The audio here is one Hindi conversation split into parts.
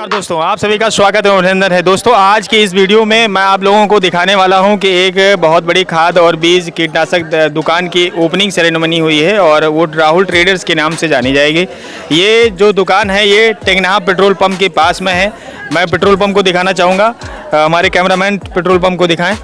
नमस्कार दोस्तों, आप सभी का स्वागत और अभिनंदन है। दोस्तों आज की इस वीडियो में मैं आप लोगों को दिखाने वाला हूं कि एक बहुत बड़ी खाद और बीज कीटनाशक दुकान की ओपनिंग सेरेमनी हुई है और वो राहुल ट्रेडर्स के नाम से जानी जाएगी। ये जो दुकान है ये टेंगनाहा पेट्रोल पंप के पास में है। मैं पेट्रोल पंप को दिखाना चाहूँगा, हमारे कैमरामैन पेट्रोल पंप को दिखाएँ।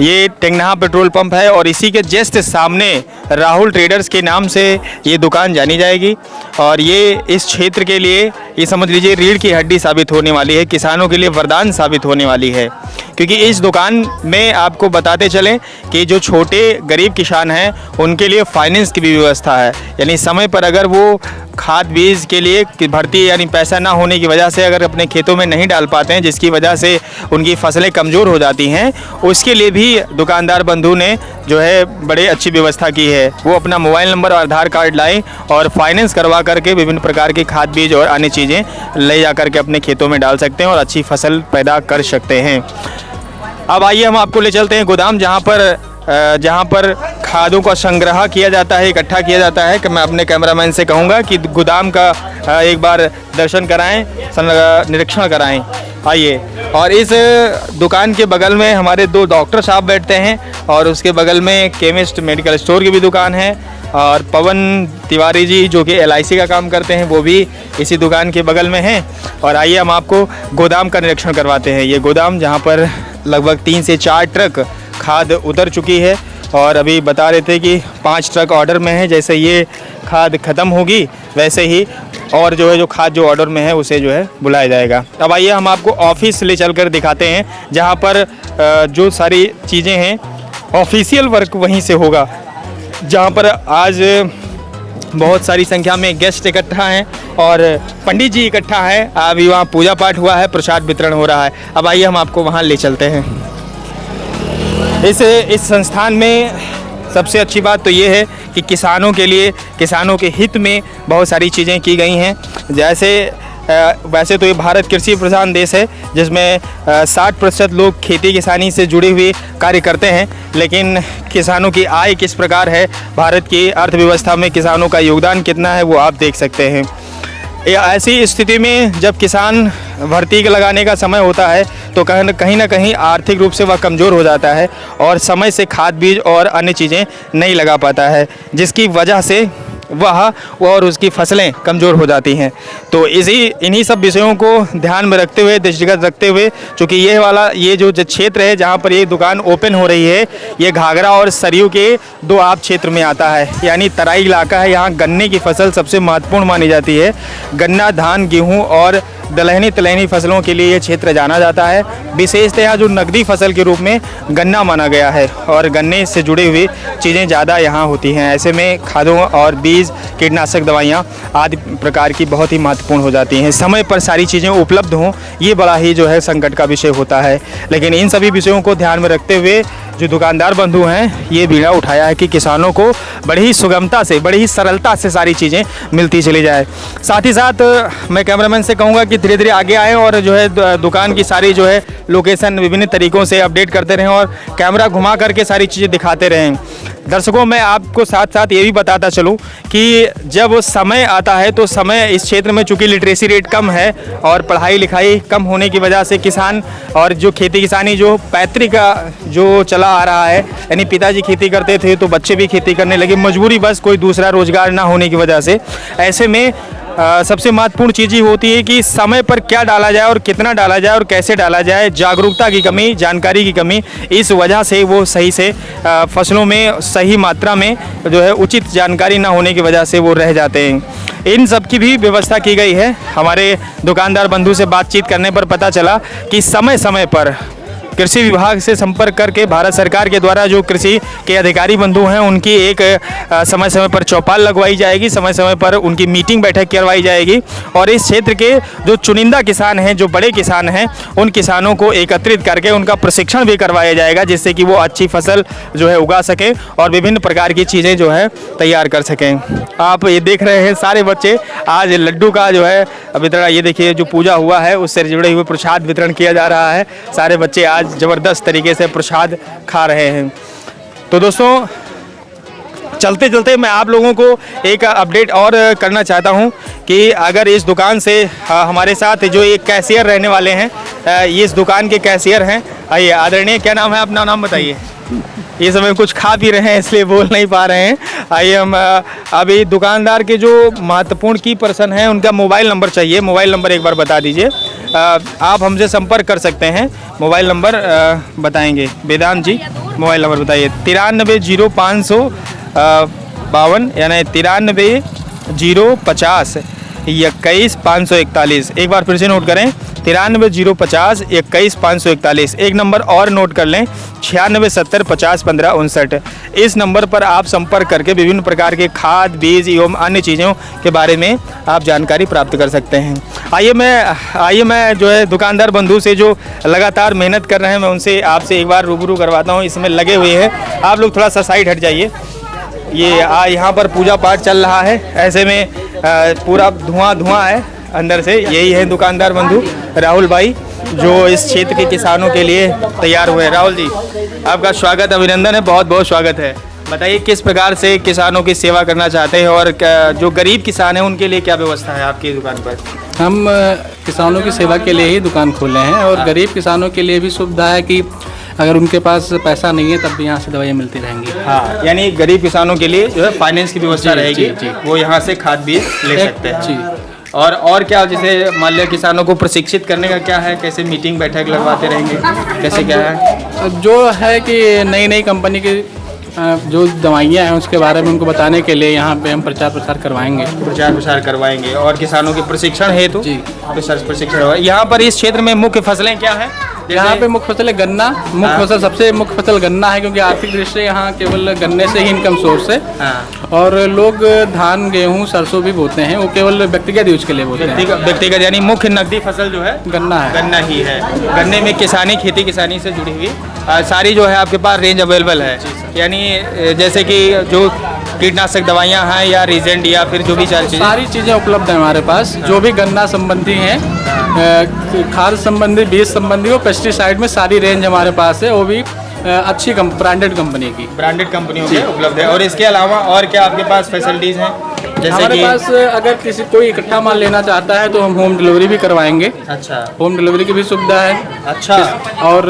ये टेंगनाहा पेट्रोल पंप है और इसी के जस्ट सामने राहुल ट्रेडर्स के नाम से ये दुकान जानी जाएगी और ये इस क्षेत्र के लिए ये समझ लीजिए रीढ़ की हड्डी साबित होने वाली है, किसानों के लिए वरदान साबित होने वाली है। क्योंकि इस दुकान में आपको बताते चलें कि जो छोटे गरीब किसान हैं उनके लिए फाइनेंस की भी व्यवस्था है, यानी समय पर अगर वो खाद बीज के लिए भर्ती यानी पैसा ना होने की वजह से अगर अपने खेतों में नहीं डाल पाते हैं, जिसकी वजह से उनकी फसलें कमज़ोर हो जाती हैं, उसके लिए भी दुकानदार बंधु ने जो है बड़ी अच्छी व्यवस्था की है। वो अपना मोबाइल नंबर और आधार कार्ड लाएं और फाइनेंस करवा करके विभिन्न प्रकार के खाद बीज और अन्य चीज़ें ले जा करके अपने खेतों में डाल सकते हैं और अच्छी फसल पैदा कर सकते हैं। अब आइए हम आपको ले चलते हैं गोदाम, जहाँ पर खादों का संग्रह किया जाता है, इकट्ठा किया जाता है। कि मैं अपने कैमरामैन से कहूँगा कि गोदाम का एक बार दर्शन कराएं, निरीक्षण कराएं। आइए, और इस दुकान के बगल में हमारे दो डॉक्टर साहब बैठते हैं और उसके बगल में केमिस्ट मेडिकल स्टोर की भी दुकान है और पवन तिवारी जी जो कि LIC का काम करते हैं वो भी इसी दुकान के बगल में हैं। और आइए हम आपको गोदाम का निरीक्षण करवाते हैं। ये गोदाम जहाँ पर लगभग 3 से 4 ट्रक खाद उतर चुकी है और अभी बता रहे थे कि 5 ट्रक ऑर्डर में है। जैसे ये खाद ख़त्म होगी वैसे ही और जो खाद जो ऑर्डर में है उसे जो है बुलाया जाएगा। अब आइए हम आपको ऑफिस ले चलकर दिखाते हैं, जहाँ पर जो सारी चीज़ें हैं ऑफिशियल वर्क वहीं से होगा, जहाँ पर आज बहुत सारी संख्या में गेस्ट इकट्ठा हैं और पंडित जी इकट्ठा हैं। अभी वहाँ पूजा पाठ हुआ है, प्रसाद वितरण हो रहा है। अब आइए हम आपको वहाँ ले चलते हैं। इस संस्थान में सबसे अच्छी बात तो ये है कि किसानों के लिए, किसानों के हित में बहुत सारी चीज़ें की गई हैं। जैसे वैसे तो ये भारत कृषि प्रधान देश है जिसमें 60% लोग खेती किसानी से जुड़े हुए कार्य करते हैं, लेकिन किसानों की आय किस प्रकार है, भारत की अर्थव्यवस्था में किसानों का योगदान कितना है, वो आप देख सकते हैं। ऐसी स्थिति में जब किसान भर्ती लगाने का समय होता है तो कहीं ना कहीं आर्थिक रूप से वह कमज़ोर हो जाता है और समय से खाद बीज और अन्य चीज़ें नहीं लगा पाता है, जिसकी वजह से वह और उसकी फसलें कमज़ोर हो जाती हैं। तो इन्हीं सब विषयों को ध्यान में रखते हुए, दृष्टिगत रखते हुए, चूँकि ये जो क्षेत्र है जहाँ पर ये दुकान ओपन हो रही है, ये घाघरा और सरयू के दोआब क्षेत्र में आता है, यानी तराई इलाका है। यहाँ गन्ने की फसल सबसे महत्वपूर्ण मानी जाती है। गन्ना, धान, गेहूँ और दलहनी तिलहनी फसलों के लिए ये क्षेत्र जाना जाता है। विशेषतः जो नकदी फसल के रूप में गन्ना माना गया है और गन्ने से जुड़ी हुई चीज़ें ज़्यादा यहाँ होती हैं। ऐसे में खादों और बीज, कीटनाशक दवाइयाँ आदि प्रकार की बहुत ही महत्वपूर्ण हो जाती हैं। समय पर सारी चीज़ें उपलब्ध हों, ये बड़ा ही जो है संकट का विषय होता है। लेकिन इन सभी विषयों को ध्यान में रखते हुए जो दुकानदार बंधु हैं ये बीड़ा उठाया है कि किसानों को बड़ी ही सुगमता से, बड़ी ही सरलता से सारी चीज़ें मिलती चली जाए। साथ ही साथ मैं कैमरामैन से कहूँगा कि धीरे धीरे आगे आएँ और जो है दुकान की सारी जो है लोकेशन विभिन्न तरीक़ों से अपडेट करते रहें और कैमरा घुमा करके सारी चीज़ें दिखाते रहें। दर्शकों, मैं आपको साथ साथ ये भी बताता चलूँ कि जब समय आता है तो समय इस क्षेत्र में चूँकि लिटरेसी रेट कम है और पढ़ाई लिखाई कम होने की वजह से किसान और जो खेती किसानी जो पैतृक जो चला आ रहा है, यानी पिताजी खेती करते थे तो बच्चे भी खेती करने लगे, मजबूरी बस कोई दूसरा रोजगार ना होने की वजह से। ऐसे में सबसे महत्वपूर्ण चीज़ ही होती है कि समय पर क्या डाला जाए और कितना डाला जाए और कैसे डाला जाए। जागरूकता की कमी, जानकारी की कमी, इस वजह से वो सही से फसलों में सही मात्रा में जो है उचित जानकारी ना होने की वजह से वो रह जाते हैं। इन सब की भी व्यवस्था की गई है। हमारे दुकानदार बंधु से बातचीत करने पर पता चला कि समय समय पर कृषि विभाग से संपर्क करके भारत सरकार के द्वारा जो कृषि के अधिकारी बंधु हैं उनकी एक समय समय पर चौपाल लगवाई जाएगी, समय समय पर उनकी मीटिंग बैठक करवाई जाएगी और इस क्षेत्र के जो चुनिंदा किसान हैं, जो बड़े किसान हैं, उन किसानों को एकत्रित करके उनका प्रशिक्षण भी करवाया जाएगा, जिससे कि वो अच्छी फसल जो है उगा सकें और विभिन्न प्रकार की चीज़ें जो है तैयार कर सकें। आप ये देख रहे हैं सारे बच्चे आज लड्डू का जो है वितरण, ये देखिए जो पूजा हुआ है उससे जुड़े हुए प्रसाद वितरण किया जा रहा है। सारे बच्चे आज ज़बरदस्त तरीके से प्रसाद खा रहे हैं। तो दोस्तों चलते चलते मैं आप लोगों को एक अपडेट और करना चाहता हूं कि अगर इस दुकान से हमारे साथ जो एक कैशियर रहने वाले हैं, ये इस दुकान के कैशियर हैं। आइए, आदरणीय, क्या नाम है? अपना नाम बताइए। ये समय कुछ खा पी रहे हैं इसलिए बोल नहीं पा रहे हैं। आइए, हम अभी दुकानदार के जो महत्वपूर्ण की पर्सन हैं उनका मोबाइल नंबर चाहिए। मोबाइल नंबर एक बार बता दीजिए। आप हमसे संपर्क कर सकते हैं। मोबाइल नंबर बताएंगे वेदांत जी, मोबाइल नंबर बताइए। 930552 यानी 930550 21541। एक बार फिर से नोट करें, 930550 21541। एक नंबर और नोट कर लें, 9670501559। इस नंबर पर आप संपर्क करके विभिन्न प्रकार के खाद, बीज एवं अन्य चीज़ों के बारे में आप जानकारी प्राप्त कर सकते हैं। आइए मैं जो है दुकानदार बंधु से जो लगातार मेहनत कर रहे हैं, मैं उनसे आपसे एक बार रूबरू करवाता हूँ। इसमें लगे हुए हैं, आप लोग थोड़ा सा साइड हट जाइए। ये यहाँ पर पूजा पाठ चल रहा है, ऐसे में पूरा धुआं है अंदर से। यही है दुकानदार बंधु राहुल भाई, जो इस क्षेत्र के किसानों के लिए तैयार हुए हैं। राहुल जी, आपका स्वागत, अभिनंदन है, बहुत बहुत स्वागत है। बताइए किस प्रकार से किसानों की सेवा करना चाहते हैं और जो गरीब किसान हैं उनके लिए क्या व्यवस्था है आपकी दुकान पर? हम किसानों की सेवा के लिए ही दुकान खोले हैं और गरीब किसानों के लिए भी सुविधा है कि अगर उनके पास पैसा नहीं है तब भी यहाँ से दवाइयाँ मिलती रहेंगी। हाँ, यानी गरीब किसानों के लिए जो है फाइनेंस की व्यवस्था रहेगी। जी, वो यहाँ से खाद बीज ले सकते हैं। जी, और क्या, जैसे मान लिया किसानों को प्रशिक्षित करने का क्या है, कैसे मीटिंग बैठक लगवाते रहेंगे, कैसे क्या है? जो है कि नई कंपनी की जो दवाइयाँ हैं उसके बारे में उनको बताने के लिए यहाँ पे हम प्रचार प्रसार करवाएंगे और किसानों के प्रशिक्षण हेतु प्रशिक्षण। यहाँ पर इस क्षेत्र में मुख्य फसलें क्या हैं? यहाँ पे मुख्य फसल है गन्ना। मुख्य फसल, सबसे मुख्य फसल गन्ना है, क्योंकि आर्थिक दृष्टि से यहाँ केवल गन्ने से ही इनकम सोर्स है। और लोग धान, गेहूँ, सरसों भी बोते हैं, वो केवल व्यक्तिगत यूज के लिए बोते हैं। व्यक्तिगत यानी मुख्य नकदी फसल जो है गन्ना है, गन्ना ही है। गन्ने में खेती किसानी से जुड़ी हुई सारी जो है आपके पास रेंज अवेलेबल है। यानी जैसे कि जो कीटनाशक दवाइयाँ हैं या रीजेंट या फिर जो भी सारी चीज़ें उपलब्ध हैं हमारे पास। जो भी गन्ना संबंधी हैं, खाद संबंधी, बीज संबंधी, वो पेस्टिसाइड में सारी रेंज हमारे पास है, वो भी अच्छी ब्रांडेड कंपनियों की उपलब्ध है। और इसके अलावा और क्या आपके पास फैसिलिटीज़ हैं? जैसे हमारे पास अगर किसी कोई इकट्ठा माल लेना चाहता है तो हम होम डिलीवरी भी करवाएंगे। अच्छा, होम डिलीवरी की भी सुविधा है। अच्छा, और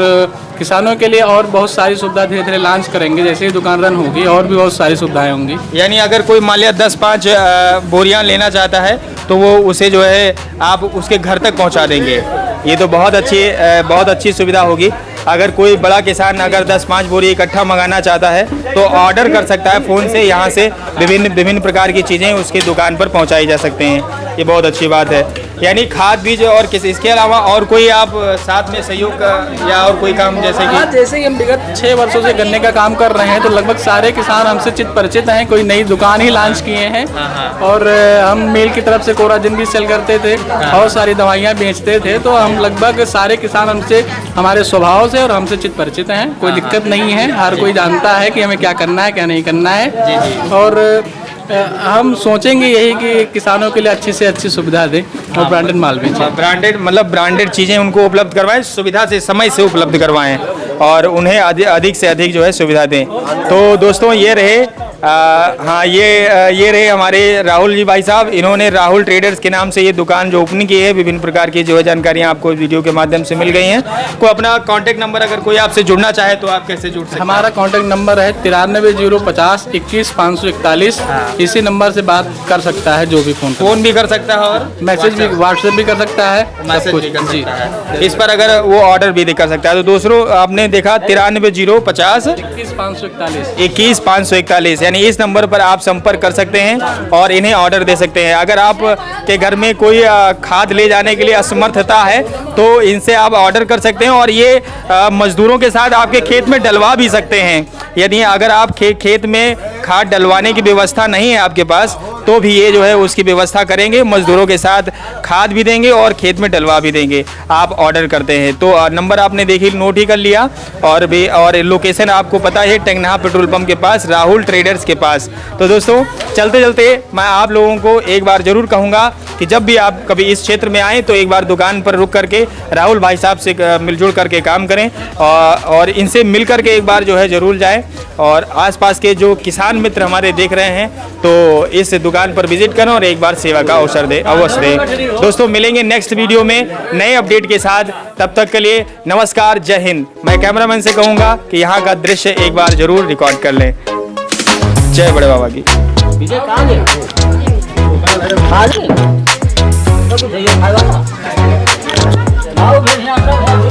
किसानों के लिए और बहुत सारी सुविधा धीरे धीरे लॉन्च करेंगे। जैसे ही दुकान रन होगी और भी बहुत सारी सुविधाएं होंगी। यानी अगर कोई मान लिया 10-5 बोरियां लेना चाहता है तो वो उसे जो है आप उसके घर तक पहुंचा देंगे। ये तो बहुत अच्छी सुविधा होगी। अगर कोई बड़ा किसान अगर 10-5 बोरी इकट्ठा मंगाना चाहता है तो ऑर्डर कर सकता है फ़ोन से। यहाँ से विभिन्न प्रकार की चीज़ें उसकी दुकान पर पहुँचाई जा सकते हैं। ये बहुत अच्छी बात है। यानी खाद बीज और इसके अलावा और कोई आप साथ में सहयोग या और कोई काम जैसे कि हम विगत 6 वर्षों से गन्ने का काम कर रहे हैं तो लगभग सारे किसान हमसे चित परिचित हैं। कोई नई दुकान ही लॉन्च किए हैं और हम मेल की तरफ से कोराजिन भी सेल करते थे और सारी दवाइयाँ बेचते थे। तो हम लगभग सारे किसान हमसे, हमारे स्वभाव से और हमसे चित परिचित हैं। कोई दिक्कत नहीं है, हर कोई जानता है कि हमें क्या करना है क्या नहीं करना है। और हम सोचेंगे यही कि किसानों के लिए अच्छी से अच्छी सुविधा दें और ब्रांडेड माल बेचें। ब्रांडेड चीज़ें उनको उपलब्ध करवाएं, सुविधा से समय से उपलब्ध करवाएं और उन्हें अधिक से अधिक जो है सुविधा दें। तो दोस्तों ये रहे ये रहे हमारे राहुल जी भाई साहब। इन्होंने राहुल ट्रेडर्स के नाम से ये दुकान जो ओपन की है। विभिन्न प्रकार की जो है जानकारियाँ आपको वीडियो के माध्यम से मिल गई हैं। को अपना कॉन्टैक्ट नंबर अगर कोई आपसे जुड़ना चाहे तो आप कैसे जुड़ सकते हैं? हमारा कॉन्टैक्ट नंबर है 9305 21541। इसी नंबर से बात कर सकता है, जो भी फ़ोन भी कर सकता है और मैसेज भी, व्हाट्सएप भी कर सकता है, मैसेज भी कर सकता है। इस पर अगर वो ऑर्डर भी कर सकता है। तो दूसरों आपने देखा 930550 21541 यानी इस नंबर पर आप संपर्क कर सकते हैं और इन्हें ऑर्डर दे सकते हैं। अगर आप के घर में कोई खाद ले जाने के लिए असमर्थता है तो इनसे आप ऑर्डर कर सकते हैं और ये मजदूरों के साथ आपके खेत में डलवा भी सकते हैं। यदि अगर आप खेत में खाद डलवाने की व्यवस्था नहीं है आपके पास तो भी ये जो है उसकी व्यवस्था करेंगे, मजदूरों के साथ खाद भी देंगे और खेत में डलवा भी देंगे। आप ऑर्डर करते हैं तो नंबर आपने देखी, नोट ही कर लिया। और लोकेशन आपको पता है, टेंगनाहा पेट्रोल पंप के पास, राहुल ट्रेडर्स के पास। तो दोस्तों चलते चलते मैं आप लोगों को एक बार ज़रूर कहूँगा कि जब भी आप कभी इस क्षेत्र में आएँ तो एक बार दुकान पर रुक करके राहुल भाई साहब से मिलजुल करके काम करें और इनसे मिल करके एक बार जो है ज़रूर जाएँ। है और आसपास के जो किसान मित्र हमारे देख रहे हैं तो इस दुकान पर विजिट करें और एक बार सेवा का अवसर अवश्य दें। दोस्तों मिलेंगे नेक्स्ट वीडियो में नए अपडेट के साथ, तब तक के लिए नमस्कार, जय हिंद। मैं कैमरामैन से कहूँगा कि यहाँ का दृश्य एक बार जरूर रिकॉर्ड कर लें। जय बड़े बाबा की। विजय कहाँ गया? तो कुछ ये खाएगा ना? आओ फिर यहाँ पर